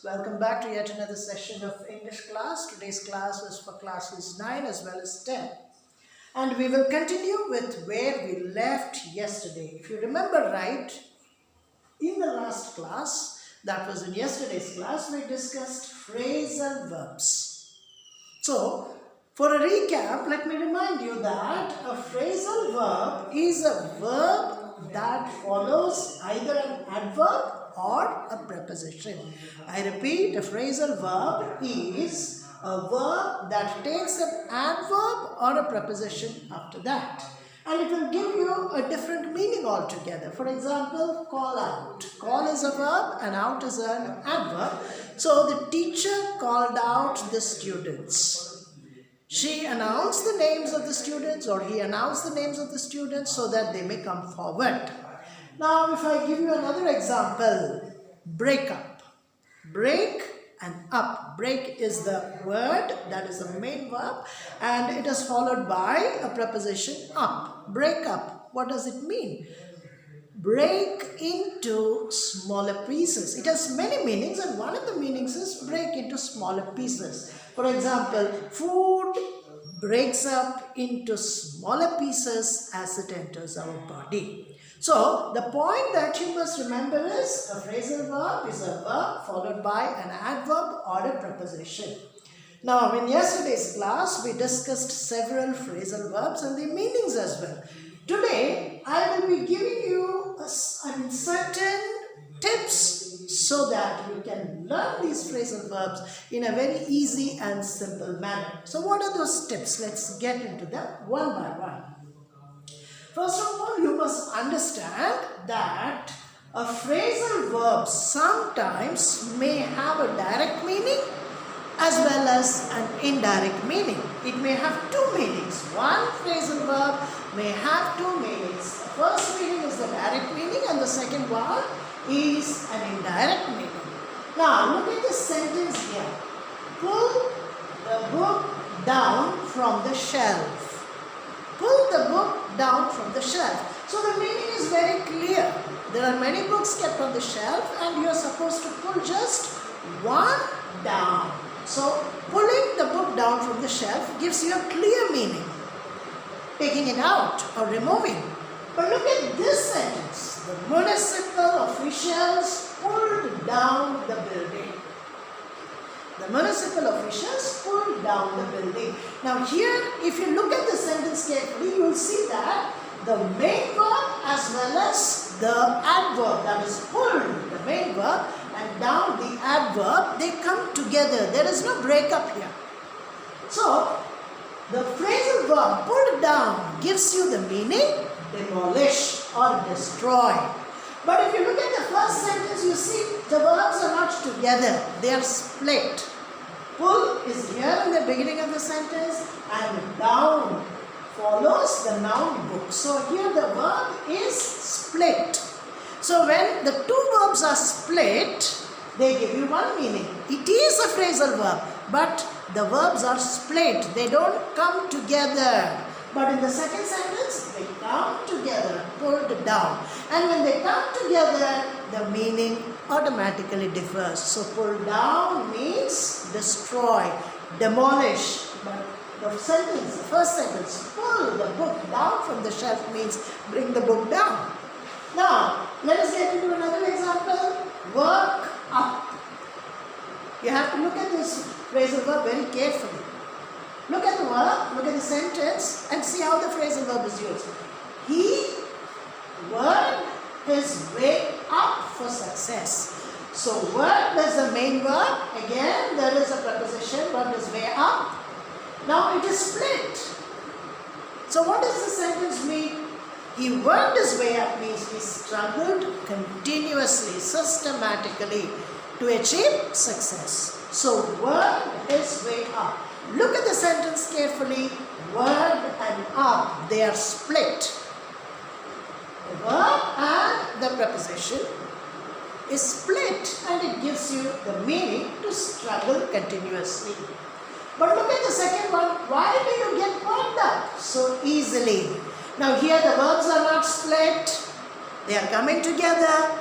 Welcome back to yet another session of English class. Today's class is for classes 9 as well as 10. And we will continue with where we left yesterday. If you remember right, in the last class, that was in yesterday's class, we discussed phrasal verbs. So, for a recap, let me remind you that a phrasal verb is a verb that follows either an adverb or a preposition. I repeat, a phrasal verb is a verb that takes an adverb or a preposition after that. And it will give you a different meaning altogether. For example, call out. Call is a verb and out is an adverb. So the teacher called out the students. She announced the names of the students, or he announced the names of the students so that they may come forward. Now, if I give you another example, break up. Break and up. Break is the word, that is the main verb, and it is followed by a preposition up. Break up. What does it mean? Break into smaller pieces. It has many meanings, and one of the meanings is break into smaller pieces. For example, food breaks up into smaller pieces as it enters our body. So, the point that you must remember is a phrasal verb is a verb followed by an adverb or a preposition. Now, in yesterday's class, we discussed several phrasal verbs and their meanings as well. Today, I will be giving you certain tips so that you can learn these phrasal verbs in a very easy and simple manner. So, what are those tips? Let's get into them one by one. First of all, you must understand that a phrasal verb sometimes may have a direct meaning as well as an indirect meaning. It may have two meanings. One phrasal verb may have two meanings. The first meaning is the direct meaning and the second one is an indirect meaning. Now, look at the sentence here. Pull the book down from the shelf. Pull the book down from the shelf. So the meaning is very clear. There are many books kept on the shelf and you are supposed to pull just one down. So pulling the book down from the shelf gives you a clear meaning. Taking it out or removing. But look at this sentence. The municipal officials pulled down the building. The municipal officials pulled down the building. Now here, if you look at the sentence carefully, you will see that the main verb as well as the adverb, that is pulled, the main verb, and down the adverb, they come together. There is no breakup here. So, the phrasal verb pulled down gives you the meaning demolish or destroy. But if you look at the first sentence, you see the verbs are not together. They are split. Pull is here in the beginning of the sentence and down follows the noun book. So here the verb is split. So when the two verbs are split, they give you one meaning. It is a phrasal verb, but the verbs are split. They don't come together. But in the second sentence, they come together, pulled down. And when they come together, the meaning automatically differs. So pull down means destroy, demolish. But the sentence, the first sentence, pull the book down from the shelf means bring the book down. Now, let us get into another example. Work up. You have to look at this phrasal verb very carefully. Look at the verb, look at the sentence and see how the phrasal verb is used. He worked his way up for success. So work is the main verb. Again, there is a preposition, worked his way up. Now it is split. So what does the sentence mean? He worked his way up means he struggled continuously, systematically to achieve success. So worked his way up. Look at the sentence carefully. Word and up, they are split. The verb and the preposition is split and it gives you the meaning to struggle continuously. But look at the second one. Why do you get worked up so easily? Now here the verbs are not split. They are coming together.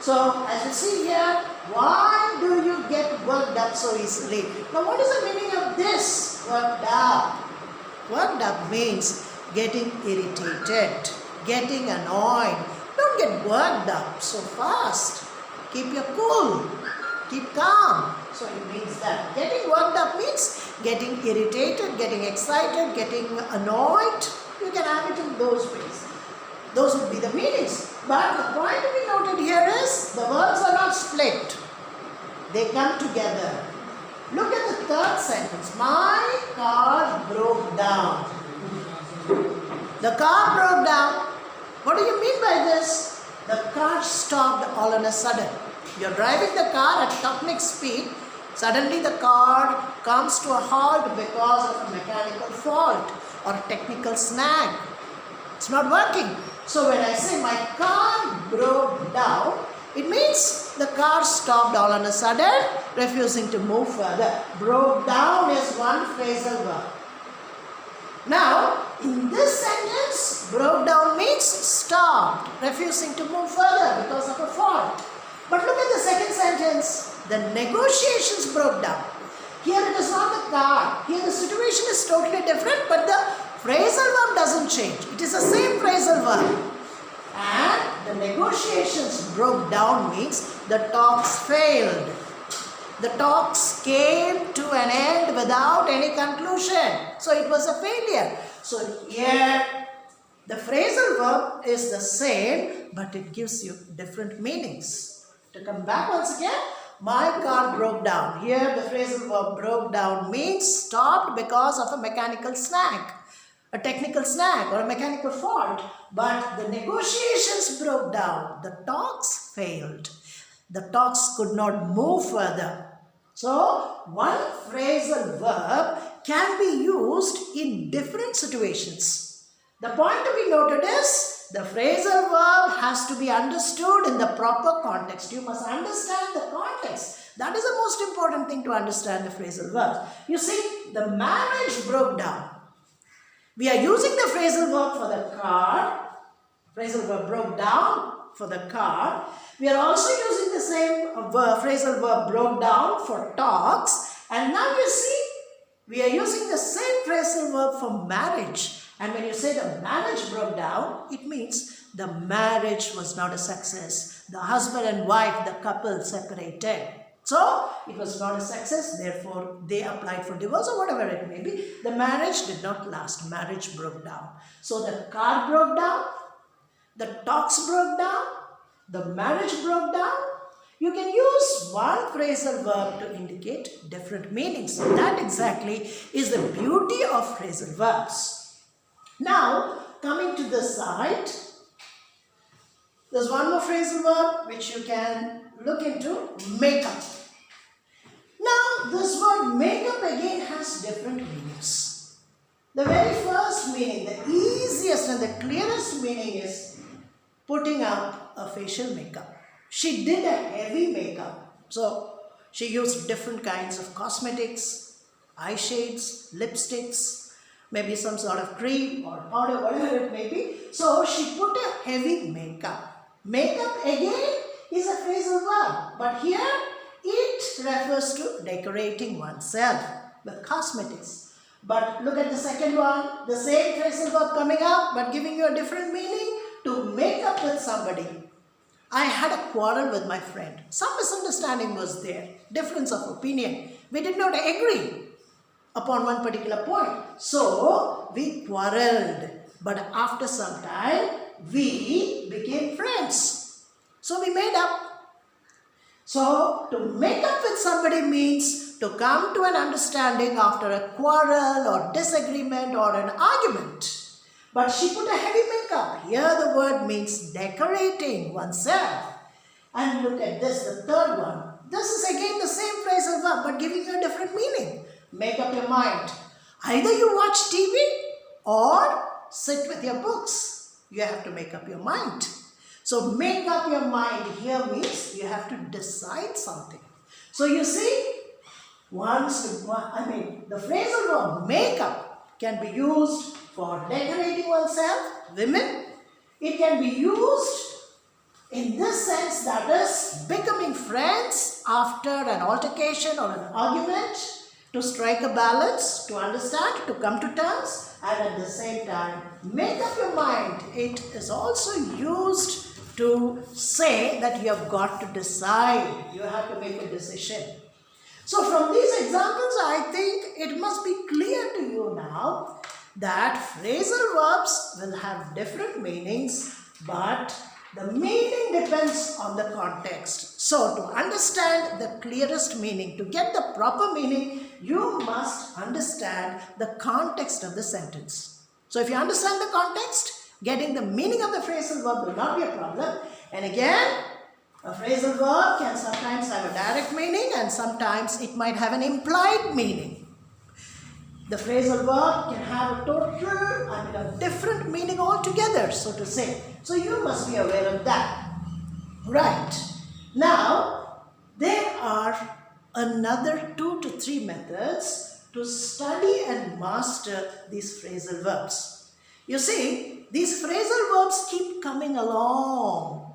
So as you see here, why do you get worked up so easily. Now what is the meaning of this? Worked up. Worked up means getting irritated, getting annoyed. Don't get worked up so fast. Keep your cool. Keep calm. So it means that. Getting worked up means getting irritated, getting excited, getting annoyed. You can have it in those ways. Those would be the meanings. But the point to be noted here is the words are not split. They come together. Look at the third sentence. My car broke down. The car broke down. What do you mean by this? The car stopped all on a sudden. You're driving the car at top speed. Suddenly the car comes to a halt because of a mechanical fault or a technical snag. It's not working. So when I say my car broke down, it means the car stopped all on a sudden, refusing to move further. Broke down is one phrasal verb. Now, in this sentence, broke down means stopped, refusing to move further because of a fault. But look at the second sentence. The negotiations broke down. Here it is not the car. Here the situation is totally different, but the phrasal verb doesn't change. It is the same phrasal verb. And the negotiations broke down means the talks failed. The talks came to an end without any conclusion. So it was a failure. So here the phrasal verb is the same, but it gives you different meanings. To come back once again, my car broke down. Here the phrasal verb broke down means stopped because of a mechanical snag, a technical snag or a mechanical fault. But the negotiations broke down. The talks failed. The talks could not move further. So one phrasal verb can be used in different situations. The point to be noted is the phrasal verb has to be understood in the proper context. You must understand the context. That is the most important thing to understand the phrasal verbs. You see, the marriage broke down. We are using the phrasal verb for the car. Phrasal verb broke down for the car. We are also using the same phrasal verb broke down for talks. And now you see, we are using the same phrasal verb for marriage. And when you say the marriage broke down, it means the marriage was not a success. The husband and wife, the couple separated. So, it was not a success, therefore they applied for divorce or whatever it may be. The marriage did not last. Marriage broke down. So, the car broke down, the talks broke down, the marriage broke down. You can use one phrasal verb to indicate different meanings. So, that exactly is the beauty of phrasal verbs. Now, coming to this side, there's one more phrasal verb which you can look into, make up. Now, this word make up again has different meanings. The very first meaning, the easiest and the clearest meaning is putting up a facial makeup. She did a heavy makeup. So, she used different kinds of cosmetics, eye shades, lipsticks, maybe some sort of cream or powder, whatever it may be. So, she put a heavy makeup. Makeup again is a phrasal verb, but here it refers to decorating oneself with cosmetics. But look at the second one, the same phrasal verb coming up but giving you a different meaning, to make up with somebody. I had a quarrel with my friend. Some misunderstanding was there, difference of opinion. We did not agree upon one particular point. So, we quarreled. But after some time, we became friends. So, we made up. So, to make up with somebody means to come to an understanding after a quarrel or disagreement or an argument. But she put a heavy makeup. Here the word means decorating oneself. And look at this, the third one. This is again the same phrasal verb but giving you a different meaning. Make up your mind. Either you watch TV or sit with your books. You have to make up your mind. So make up your mind here means you have to decide something. So you see, the phrasal verb make up can be used for decorating oneself, women. It can be used in this sense, that is becoming friends after an altercation or an argument, to strike a balance, to understand, to come to terms, and at the same time make up your mind. It is also used to say that you have got to decide, you have to make a decision. So from these examples, I think it must be clear to you now that phrasal verbs will have different meanings, but the meaning depends on the context. So to understand the clearest meaning, to get the proper meaning, you must understand the context of the sentence. So if you understand the context, getting the meaning of the phrasal verb will not be a problem. And again, a phrasal verb can sometimes have a direct meaning and sometimes it might have an implied meaning. The phrasal verb can have a total, a different meaning altogether, so to say. So you must be aware of that. Right. Now, there are another 2 to 3 methods to study and master these phrasal verbs. You see, these phrasal verbs keep coming along.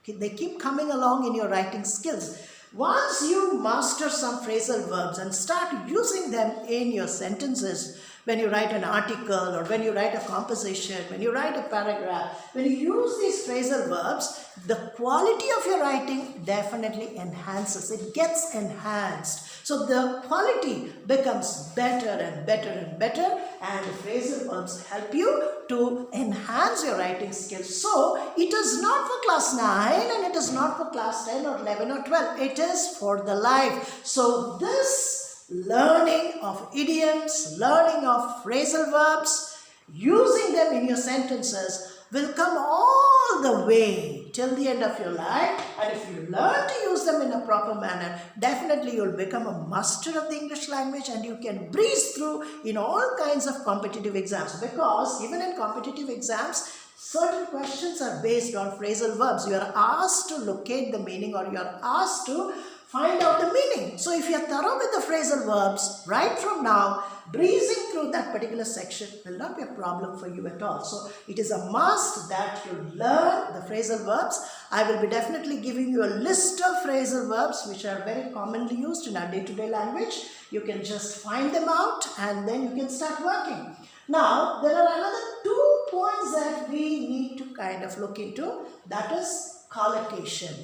They keep coming along in your writing skills. Once you master some phrasal verbs and start using them in your sentences, when you write an article or when you write a composition, when you write a paragraph, when you use these phrasal verbs, the quality of your writing definitely enhances. It gets enhanced. So the quality becomes better and better and better, and the phrasal verbs help you to enhance your writing skills. So it is not for class 9 and it is not for class 10 or 11 or 12. It is for the life. So this learning of idioms, learning of phrasal verbs, using them in your sentences will come all the way till the end of your life. And if you learn to use them in a proper manner, definitely you'll become a master of the English language and you can breeze through in all kinds of competitive exams. Because even in competitive exams, certain questions are based on phrasal verbs. You are asked to locate the meaning or you are asked to find out the meaning. So if you are thorough with the phrasal verbs, right from now, breezing through that particular section will not be a problem for you at all. So it is a must that you learn the phrasal verbs. I will be definitely giving you a list of phrasal verbs which are very commonly used in our day-to-day language. You can just find them out and then you can start working. Now, there are another 2 points that we need to kind of look into. That is collocation.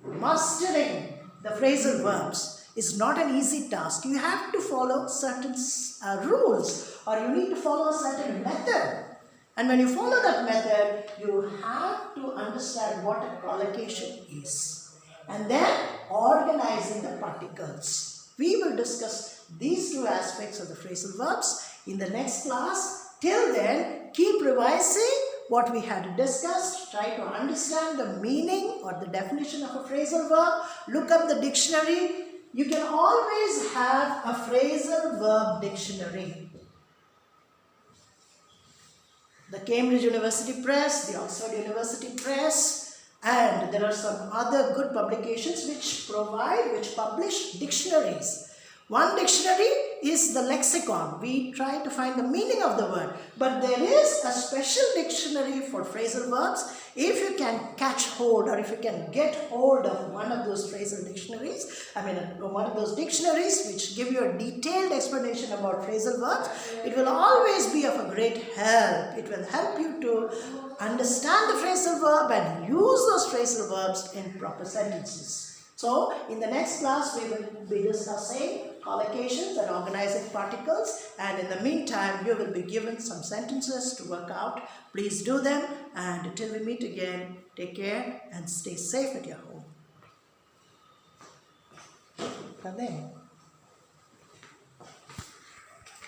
Mastering the phrasal verbs is not an easy task. You have to follow certain rules, or you need to follow a certain method. And when you follow that method, you have to understand what a collocation is. And then organizing the particles. We will discuss these 2 aspects of the phrasal verbs in the next class. Till then, keep revising what we had discussed. Try to understand the meaning or the definition of a phrasal verb. Look up the dictionary. You can always have a phrasal verb dictionary. The Cambridge University Press, the Oxford University Press, and there are some other good publications which publish dictionaries. One dictionary is the lexicon. We try to find the meaning of the word. But there is a special dictionary for phrasal verbs. If you can catch hold or if you can get hold of one of those phrasal dictionaries, one of those dictionaries which give you a detailed explanation about phrasal verbs, it will always be of a great help. It will help you to understand the phrasal verb and use those phrasal verbs in proper sentences. So, in the next class, we will be discussing collocations and organizing particles, and in the meantime, you will be given some sentences to work out. Please do them, and until we meet again, take care and stay safe at your home.